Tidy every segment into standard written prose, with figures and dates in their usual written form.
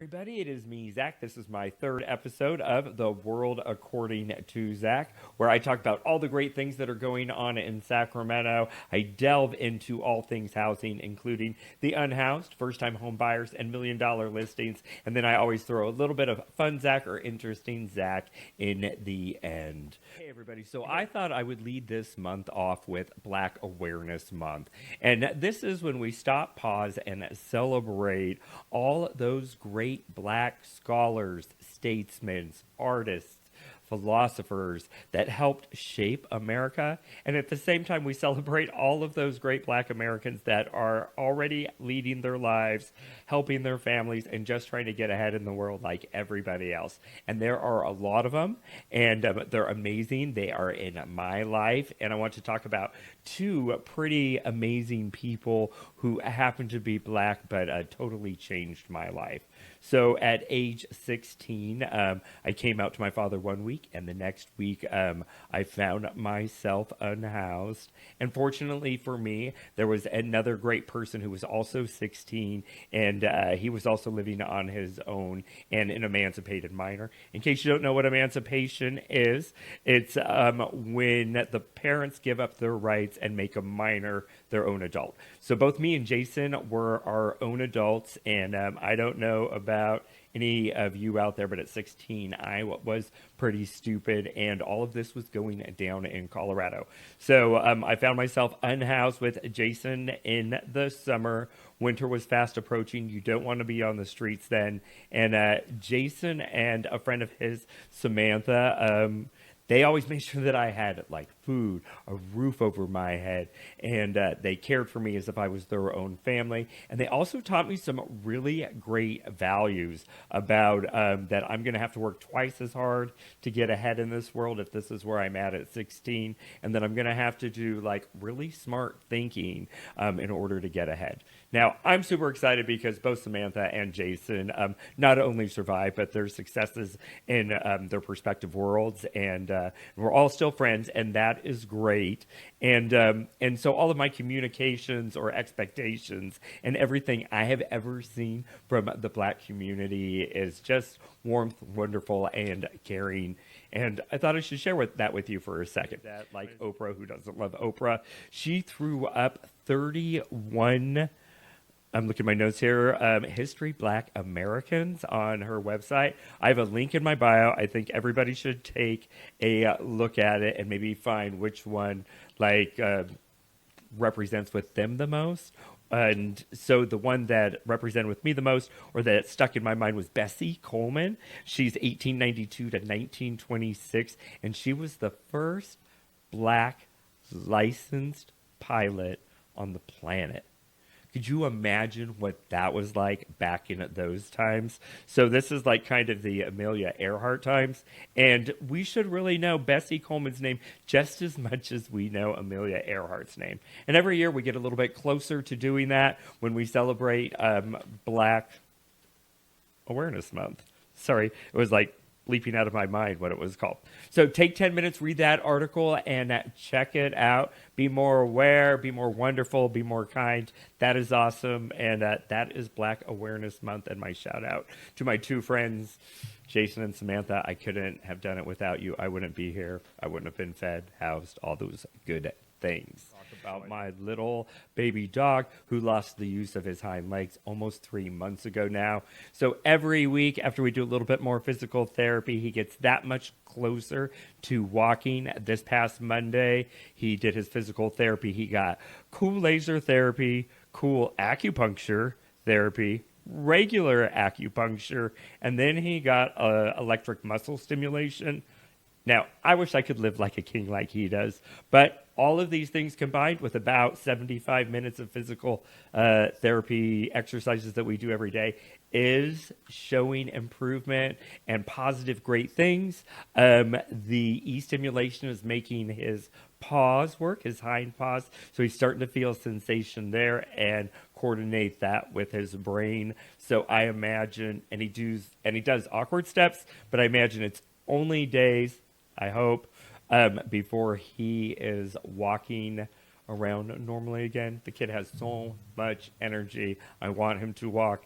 Everybody, it is me, Zach. This is my third episode of The World According to Zach, where I talk about all the great things that are going on in Sacramento. I delve into all things housing, including the unhoused, first time home buyers, and $1 million listings. And then I always throw a little bit of fun Zach or interesting Zach in the end. Hey, everybody. So I thought I would lead this month off with Black Awareness Month. And this is when we stop, pause, and celebrate all those great Black scholars, statesmen, artists, philosophers that helped shape America. And at the same time, we celebrate all of those great Black Americans that are already leading their lives, helping their families, and just trying to get ahead in the world like everybody else. And there are a lot of them, and they're amazing. They are in my life. And I want to talk about two pretty amazing people who happen to be Black but totally changed my life. So at age 16, I came out to my father one week, and the next week I found myself unhoused. And fortunately for me, there was another great person who was also 16, and he was also living on his own and an emancipated minor. In case you don't know what emancipation is, it's when the parents give up their rights and make a minor their own adult. So both me and Jason were our own adults, and I don't know about any of you out there, but at 16, I was pretty stupid, and all of this was going down in Colorado. So I found myself unhoused with Jason in the summer. Winter was fast approaching. You don't want to be on the streets then. And Jason and a friend of his, Samantha, they always made sure that I had like food, a roof over my head, and they cared for me as if I was their own family. And they also taught me some really great values about that I'm going to have to work twice as hard to get ahead in this world if this is where I'm at 16, and that I'm going to have to do like really smart thinking in order to get ahead. Now, I'm super excited because both Samantha and Jason not only survived, but their successes in their respective worlds, and we're all still friends, and that is great. And so all of my communications or expectations and everything I have ever seen from the Black community is just warmth, wonderful, and caring. And I thought I should share that with you for a second. That, like Oprah, who doesn't love Oprah, she threw up 31. I'm looking at my notes here. History Black Americans on her website. I have a link in my bio. I think everybody should take a look at it and maybe find which one represents with them the most. And so the one that represented with me the most, or that stuck in my mind, was Bessie Coleman. She's 1892 to 1926, and she was the first Black licensed pilot on the planet. Could you imagine what that was like back in those times? So this is like kind of the Amelia Earhart times. And we should really know Bessie Coleman's name just as much as we know Amelia Earhart's name. And every year we get a little bit closer to doing that when we celebrate Black Awareness Month. Sorry, it was like leaping out of my mind what it was called. So take 10 minutes, read that article, and check it out. Be more aware, be more wonderful, be more kind. That is awesome. And that is Black Awareness Month. And my shout out to my two friends, Jason and Samantha. I couldn't have done it without you. I wouldn't be here. I wouldn't have been fed, housed, all those good things. About my little baby dog who lost the use of his hind legs almost 3 months ago now. So every week after we do a little bit more physical therapy, he gets that much closer to walking. This past Monday, he did his physical therapy. He got cool laser therapy, cool acupuncture therapy, regular acupuncture, and then he got electric muscle stimulation. Now, I wish I could live like a king like he does, but all of these things combined with about 75 minutes of physical therapy exercises that we do every day is showing improvement and positive great things. The e-stimulation is making his paws work, his hind paws, so he's starting to feel sensation there and coordinate that with his brain. So I imagine, and he does awkward steps, but I imagine it's only days, I hope, before he is walking around normally again. The kid has so much energy. I want him to walk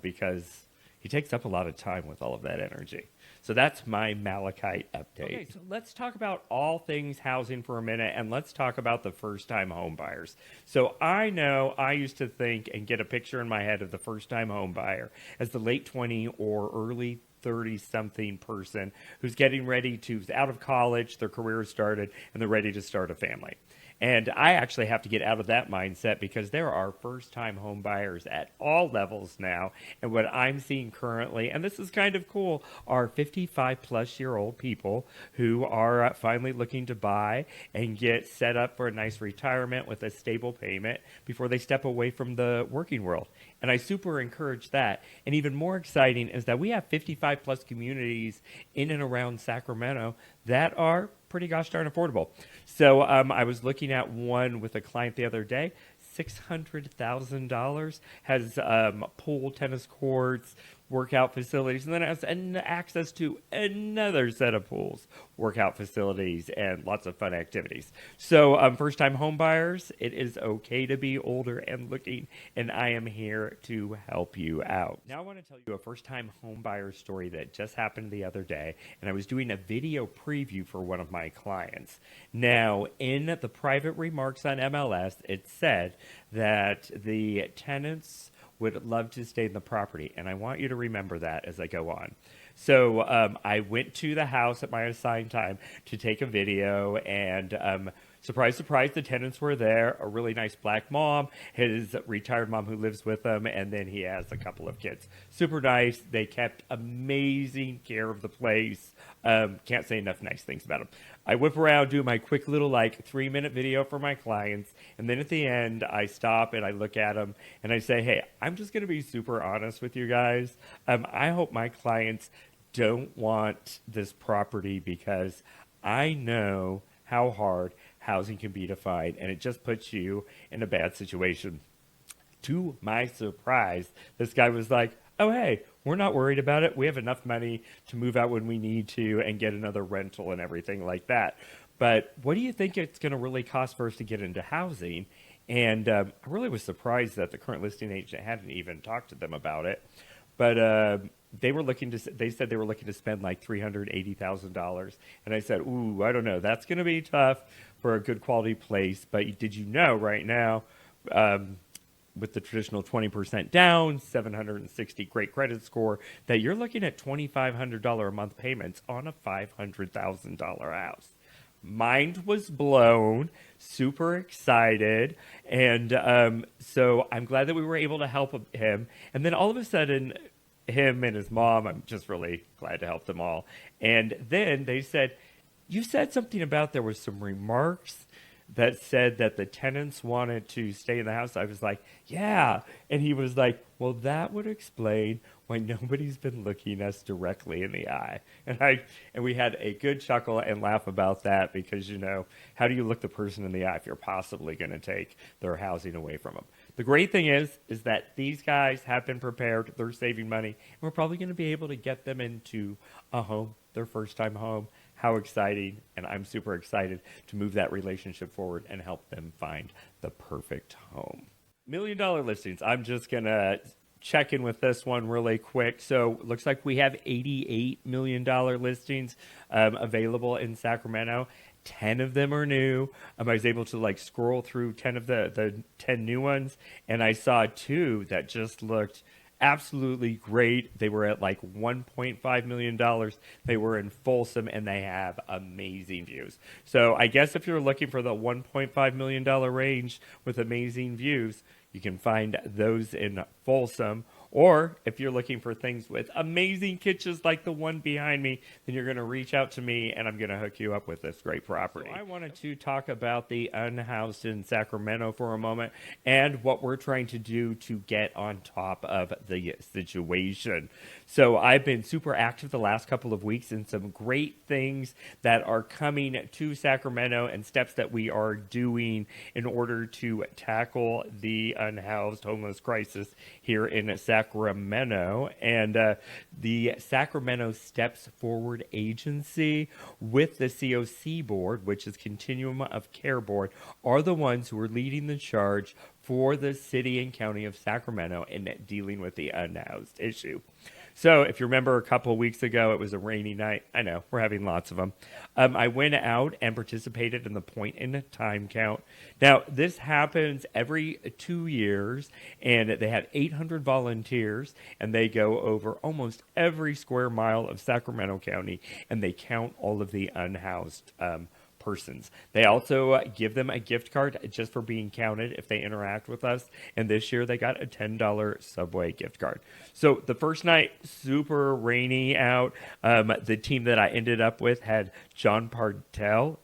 because he takes up a lot of time with all of that energy. So that's my Malachite update. Okay, so let's talk about all things housing for a minute, and let's talk about the first-time home buyers. So I know I used to think and get a picture in my head of the first-time home buyer as the late 20 or early 30-something person who's getting ready to, out of college, their career has started, and they're ready to start a family. And I actually have to get out of that mindset because there are first-time home buyers at all levels now. And what I'm seeing currently, and this is kind of cool, are 55-plus-year-old people who are finally looking to buy and get set up for a nice retirement with a stable payment before they step away from the working world. And I super encourage that. And even more exciting is that we have 55-plus communities in and around Sacramento that are pretty gosh darn affordable. So I was looking at one with a client the other day. $600,000, has pool, tennis courts, workout facilities, and then has access to another set of pools, workout facilities, and lots of fun activities. So first-time home buyers, it is okay to be older and looking, and I am here to help you out. Now I want to tell you a first-time home buyer story that just happened the other day, and I was doing a video preview for one of my clients. Now, in the private remarks on MLS, it said that the tenants would love to stay in the property, and I want you to remember that as I go on. So I went to the house at my assigned time to take a video, and surprise, surprise, the tenants were there. A really nice black mom, his retired mom who lives with him, and then he has a couple of kids. Super nice. They kept amazing care of the place. Can't say enough nice things about them. I whip around, do my quick little 3-minute video for my clients, and then at the end, I stop and I look at them and I say, hey, I'm just going to be super honest with you guys. I hope my clients don't want this property because I know how hard housing can be to find, and it just puts you in a bad situation. To my surprise, this guy was like, oh, hey, we're not worried about it. We have enough money to move out when we need to and get another rental and everything like that. But what do you think it's going to really cost for us to get into housing? And I really was surprised that the current listing agent hadn't even talked to them about it. But they said they were looking to spend like $380,000. And I said, ooh, I don't know. That's going to be tough for a good quality place. But did you know right now, with the traditional 20% down, 760 great credit score, that you're looking at $2,500 a month payments on a $500,000 house? Mind was blown, super excited, and so I'm glad that we were able to help him. And then all of a sudden, him and his mom, I'm just really glad to help them all. And then they said, you said something about there was some remarks that said that the tenants wanted to stay in the house. I was like, yeah. And he was like, well, that would explain why nobody's been looking us directly in the eye. And we had a good chuckle and laugh about that because, how do you look the person in the eye if you're possibly going to take their housing away from them? The great thing is that these guys have been prepared. They're saving money. And we're probably going to be able to get them into a home, their first time home. How exciting, and I'm super excited to move that relationship forward and help them find the perfect home. $1 million listings. I'm just going to check in with this one really quick. So looks like we have $88 million listings available in Sacramento. 10 of them are new. I was able to scroll through 10 of the 10 new ones, and I saw 2 that just looked absolutely great. They were at $1.5 million. They were in Folsom, and they have amazing views. So I guess if you're looking for the $1.5 million range with amazing views, you can find those in Folsom. Or if you're looking for things with amazing kitchens like the one behind me, then you're going to reach out to me and I'm going to hook you up with this great property. So I wanted to talk about the unhoused in Sacramento for a moment and what we're trying to do to get on top of the situation. So I've been super active the last couple of weeks in some great things that are coming to Sacramento and steps that we are doing in order to tackle the unhoused homeless crisis here in Sacramento. And the Sacramento Steps Forward Agency with the COC board, which is Continuum of Care Board, are the ones who are leading the charge for the city and county of Sacramento in dealing with the unhoused issue. So if you remember a couple of weeks ago, it was a rainy night. I know, we're having lots of them. I went out and participated in the point in time count. Now, this happens every 2 years, and they have 800 volunteers, and they go over almost every square mile of Sacramento County, and they count all of the unhoused persons. They also give them a gift card just for being counted if they interact with us. And this year they got a $10 Subway gift card. So the first night, super rainy out. The team that I ended up with had John Bartel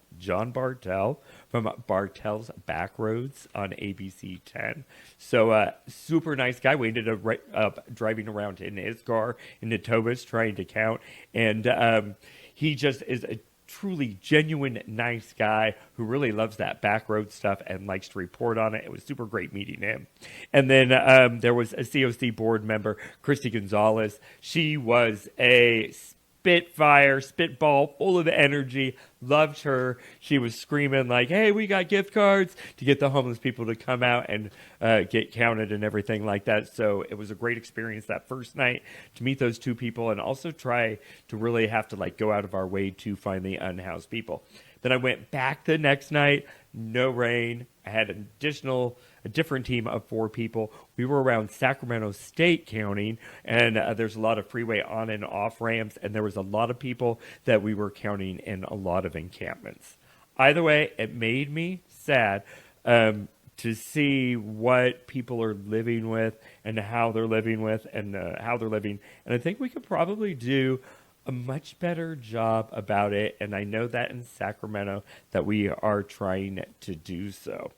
from Bartel's Backroads on ABC 10. So super nice guy. We ended up driving around in his car in Natobas trying to count. And he just is a truly genuine nice guy who really loves that back road stuff and likes to report on it. It was super great meeting him. And then there was a COC board member, Christy Gonzalez. She was a spitball, full of energy. Loved her. She was screaming like, hey, we got gift cards, to get the homeless people to come out and get counted and everything like that. So it was a great experience that first night to meet those two people, and also try to really have to go out of our way to find the unhoused people. Then I went back the next night, no rain. I had a different team of 4 people. We were around Sacramento State counting, and there's a lot of freeway on and off ramps, and there was a lot of people that we were counting in a lot of encampments. Either way, it made me sad to see what people are living with and how they're living with and how they're living. And I think we could probably do a much better job about it. And I know that in Sacramento that we are trying to do so.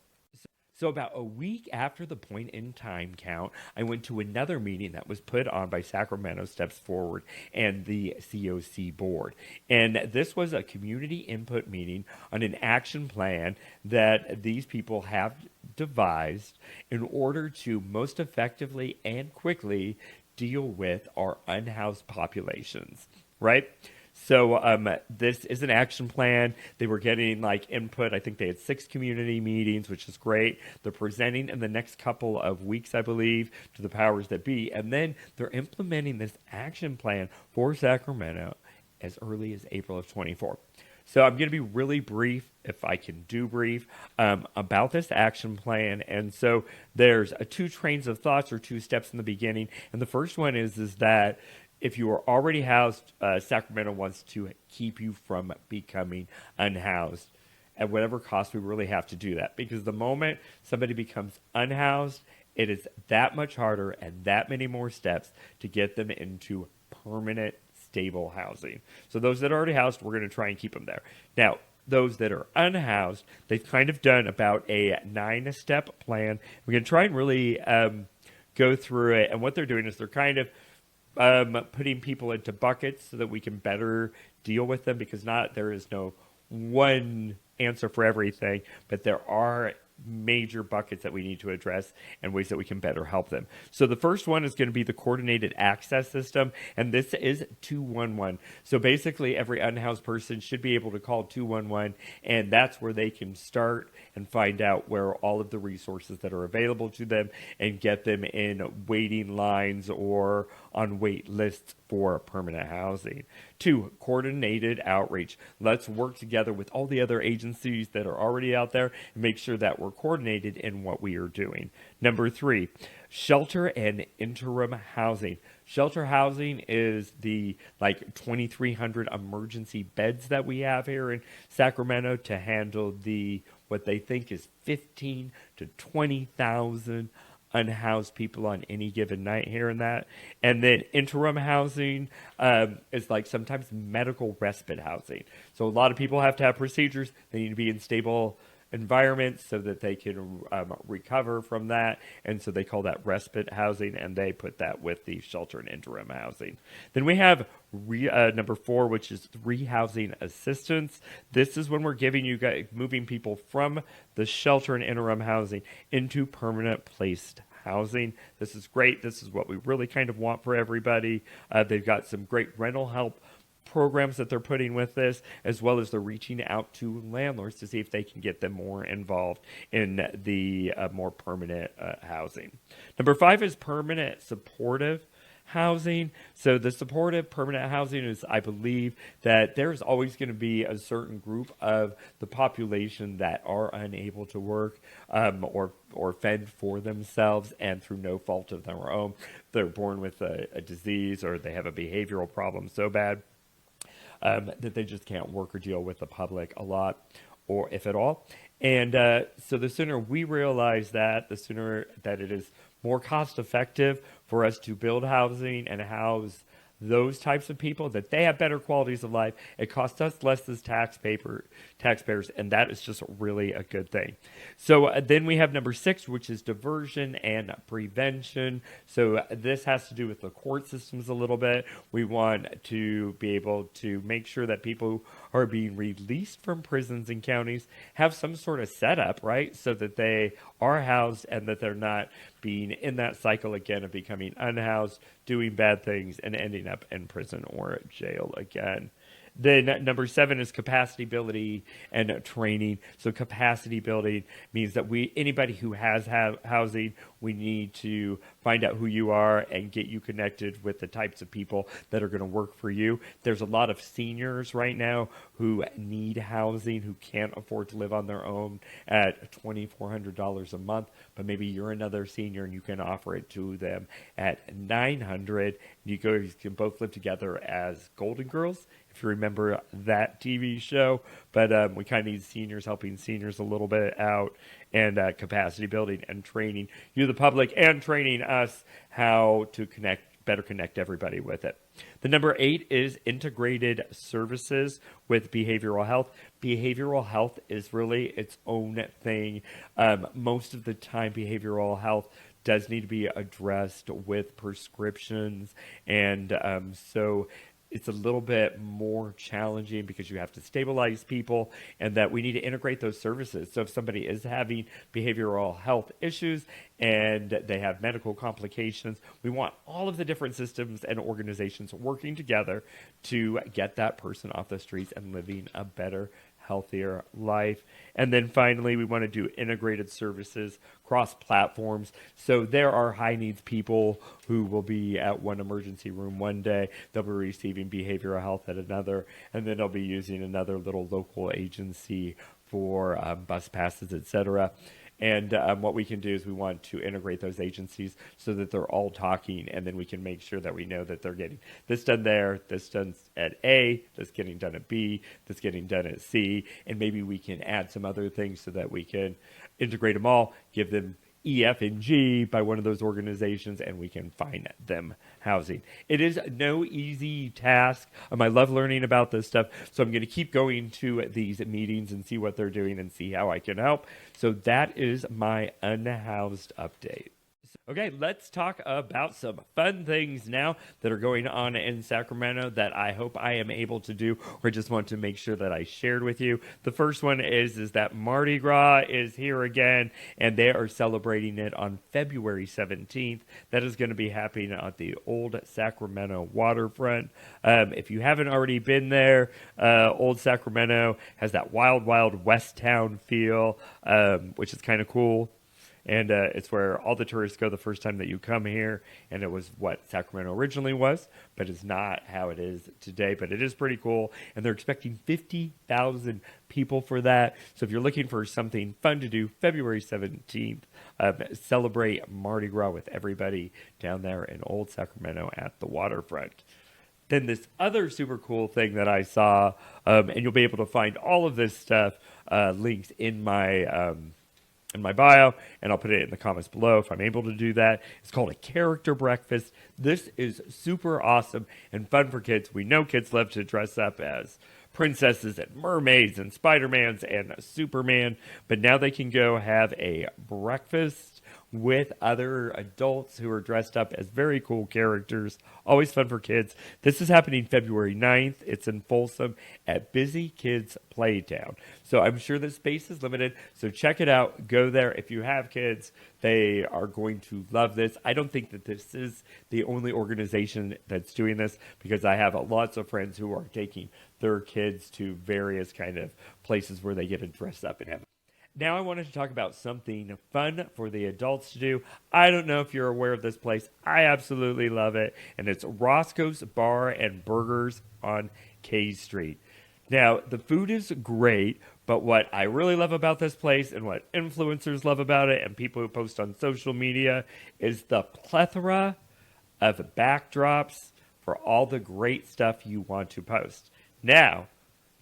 So about a week after the point in time count, I went to another meeting that was put on by Sacramento Steps Forward and the COC board. And this was a community input meeting on an action plan that these people have devised in order to most effectively and quickly deal with our unhoused populations, right? So this is an action plan. They were getting input. I think they had 6 community meetings, which is great. They're presenting in the next couple of weeks, I believe, to the powers that be. And then they're implementing this action plan for Sacramento as early as April of 24. So I'm going to be really brief, if I can do brief, about this action plan. And so there's 2 trains of thoughts, or 2 steps in the beginning. And the first one is that if you are already housed, Sacramento wants to keep you from becoming unhoused. At whatever cost, we really have to do that. Because the moment somebody becomes unhoused, it is that much harder and that many more steps to get them into permanent, stable housing. So those that are already housed, we're going to try and keep them there. Now, those that are unhoused, they've kind of done about a 9-step plan. We're going to try and really go through it. And what they're doing is they're kind of putting people into buckets so that we can better deal with them, because there is no one answer for everything, but there are major buckets that we need to address and ways that we can better help them. So the first one is going to be the coordinated access system, and this is 211. So basically every unhoused person should be able to call 211, and that's where they can start and find out where all of the resources that are available to them and get them in waiting lines or on wait lists for permanent housing. 2, coordinated outreach. Let's work together with all the other agencies that are already out there and make sure that we're coordinated in what we are doing. Number 3, shelter and interim housing. Shelter housing is the 2,300 emergency beds that we have here in Sacramento to handle what they think is 15 to 20,000 unhoused people on any given night here and that. And then interim housing is sometimes medical respite housing. So a lot of people have to have procedures. They need to be in stable environments so that they can recover from that. And so they call that respite housing, and they put that with the shelter and interim housing. Then we have number 4, which is rehousing assistance. This is when we're moving people from the shelter and interim housing into permanent placed housing. This is great. This is what we really kind of want for everybody. They've got some great rental help programs that they're putting with this, as well as they're reaching out to landlords to see if they can get them more involved in the more permanent housing. Number 5 is permanent supportive housing. So the supportive permanent housing is, I believe, that there's always going to be a certain group of the population that are unable to work or fend for themselves, and through no fault of their own, they're born with a disease or they have a behavioral problem so bad that they just can't work or deal with the public a lot, or if at all. And so the sooner we realize that, the sooner that it is more cost effective for us to build housing and house those types of people, that they have better qualities of life. It costs us less as taxpayers, and that is just really a good thing. So then we have number 6, which is diversion and prevention. So this has to do with the court systems a little bit. We want to be able to make sure that people who are being released from prisons and counties have some sort of setup, right? So that they are housed and that they're not being in that cycle again of becoming unhoused, doing bad things, and ending up in prison or jail again. Then number 7 is capacity building and training. So capacity building means that anybody who has housing, we need to find out who you are and get you connected with the types of people that are going to work for you. There's a lot of seniors right now who need housing, who can't afford to live on their own at $2,400 a month, but maybe you're another senior and you can offer it to them at $900. You can both live together as Golden Girls, if you remember that TV show. But we kind of need seniors helping seniors a little bit out, and capacity building and training you, the public, and training us how to better connect everybody with it. The number 8 is integrated services with behavioral health. Behavioral health is really its own thing. Most of the time, behavioral health does need to be addressed with prescriptions, and so it's a little bit more challenging because you have to stabilize people, and that we need to integrate those services. So if somebody is having behavioral health issues and they have medical complications, we want all of the different systems and organizations working together to get that person off the streets and living a better, healthier life. And then finally, we want to do integrated services cross platforms. So there are high needs people who will be at one emergency room one day, they'll be receiving behavioral health at another, and then they'll be using another little local agency for bus passes, etc. And what we can do is we want to integrate those agencies so that they're all talking, and then we can make sure that we know that they're getting this done there, this done at A, this getting done at B, this getting done at C, and maybe we can add some other things so that we can integrate them all, give them E, F, and G by one of those organizations, and we can find them housing. It is no easy task. I love learning about this stuff, so I'm going to keep going to these meetings and see what they're doing and see how I can help. So that is my unhoused update. Okay, let's talk about some fun things now that are going on in Sacramento that I hope I am able to do, or just want to make sure that I shared with you. The first one is that Mardi Gras is here again, and they are celebrating it on February 17th. That is going to be happening at the old Sacramento waterfront. If you haven't already been there, old Sacramento has that wild, wild West Town feel, which is kind of cool. And it's where all the tourists go the first time that you come here. And it was what Sacramento originally was, but it's not how it is today. But it is pretty cool. And they're expecting 50,000 people for that. So if you're looking for something fun to do, February 17th, celebrate Mardi Gras with everybody down there in Old Sacramento at the waterfront. Then this other super cool thing that I saw, and you'll be able to find all of this stuff links in my bio, and I'll put it in the comments below if I'm able to do that. It's called a character breakfast. This is super awesome and fun for kids. We know kids love to dress up as princesses and mermaids and Spider-Mans and Superman, but now they can go have a breakfast with other adults who are dressed up as very cool characters. Always fun for kids. This is happening February 9th. It's in Folsom at Busy Kids Playtown. So I'm sure the space is limited, so check it out. Go there. If you have kids, they are going to love this. I don't think that this is the only organization that's doing this, because I have lots of friends who are taking their kids to various kind of places where they get to dress up and have Now I wanted to talk about something fun for the adults to do. I don't know if you're aware of this place. I absolutely love it. And it's Roscoe's Bar and Burgers on K Street. Now, the food is great, but what I really love about this place and what influencers love about it and people who post on social media is the plethora of backdrops for all the great stuff you want to post. Now,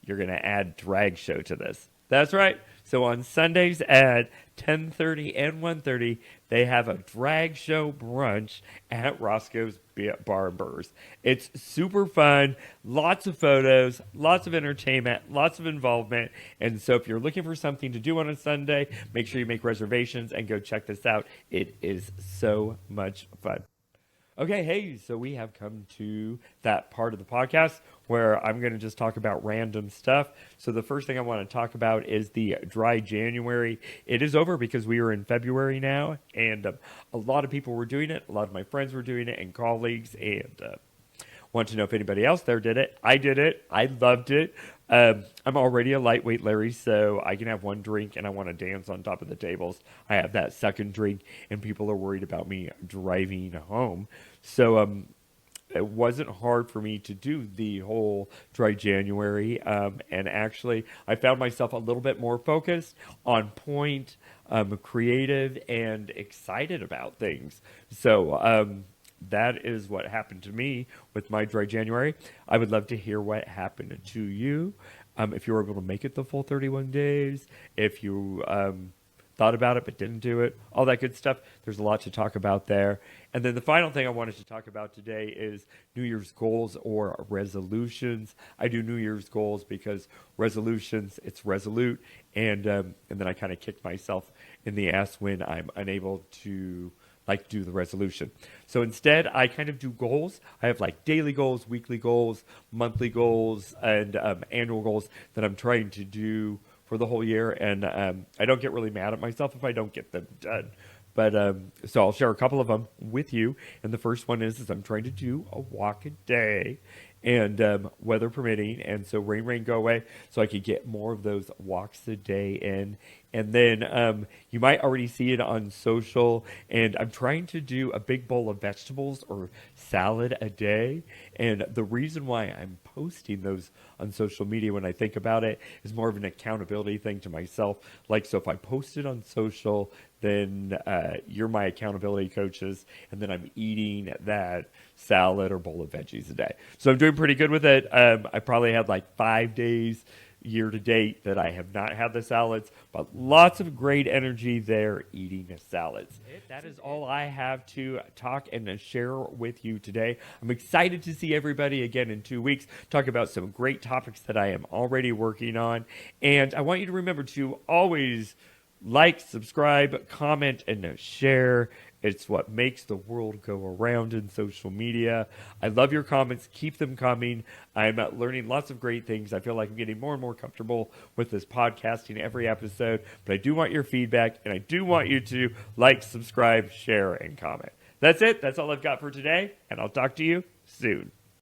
you're going to add drag show to this. That's right. So on Sundays at 10:30 and 1:30, they have a drag show brunch at Roscoe's Bar and Burgers. It's super fun, lots of photos, lots of entertainment, lots of involvement. And so if you're looking for something to do on a Sunday, make sure you make reservations and go check this out. It is so much fun. Okay, hey, so we have come to that part of the podcast where I'm going to just talk about random stuff. So the first thing I want to talk about is the dry January. It is over because we are in February now, and a lot of people were doing it. A lot of my friends were doing it and colleagues, and want to know if anybody else there did it. I did it. I loved it. I'm already a lightweight, Larry, so I can have one drink and I want to dance on top of the tables. I have that second drink and people are worried about me driving home. So it wasn't hard for me to do the whole dry January. And actually, I found myself a little bit more focused, on point, creative, and excited about things. So that is what happened to me with my dry January. I would love to hear what happened to you. If you were able to make it the full 31 days, if you thought about it but didn't do it, all that good stuff. There's a lot to talk about there. And then the final thing I wanted to talk about today is New Year's goals or resolutions. I do New Year's goals because resolutions, it's resolute. And then I kind of kick myself in the ass when I'm unable to do the resolution. So instead, I kind of do goals. I have like daily goals, weekly goals, monthly goals, and annual goals that I'm trying to do for the whole year. And I don't get really mad at myself if I don't get them done. But so I'll share a couple of them with you. And the first one is I'm trying to do a walk a day, and weather permitting. And so rain, go away, so I could get more of those walks a day in. And then you might already see it on social. And I'm trying to do a big bowl of vegetables or salad a day. And the reason why I'm posting those on social media when I think about it is more of an accountability thing to myself. Like, so if I post it on social, then you're my accountability coaches. And then I'm eating that salad or bowl of veggies a day. So I'm doing pretty good with it. I probably had like 5 days year to date that I have not had the salads, but lots of great energy there eating salads. That is all I have to talk and share with you today. I'm excited to see everybody again in 2 weeks, talk about some great topics that I am already working on. And I want you to remember to always like, subscribe, comment, and share. It's what makes the world go around in social media. I love your comments. Keep them coming. I'm learning lots of great things. I feel like I'm getting more and more comfortable with this podcasting every episode. But I do want your feedback, and I do want you to like, subscribe, share, and comment. That's it. That's all I've got for today, and I'll talk to you soon.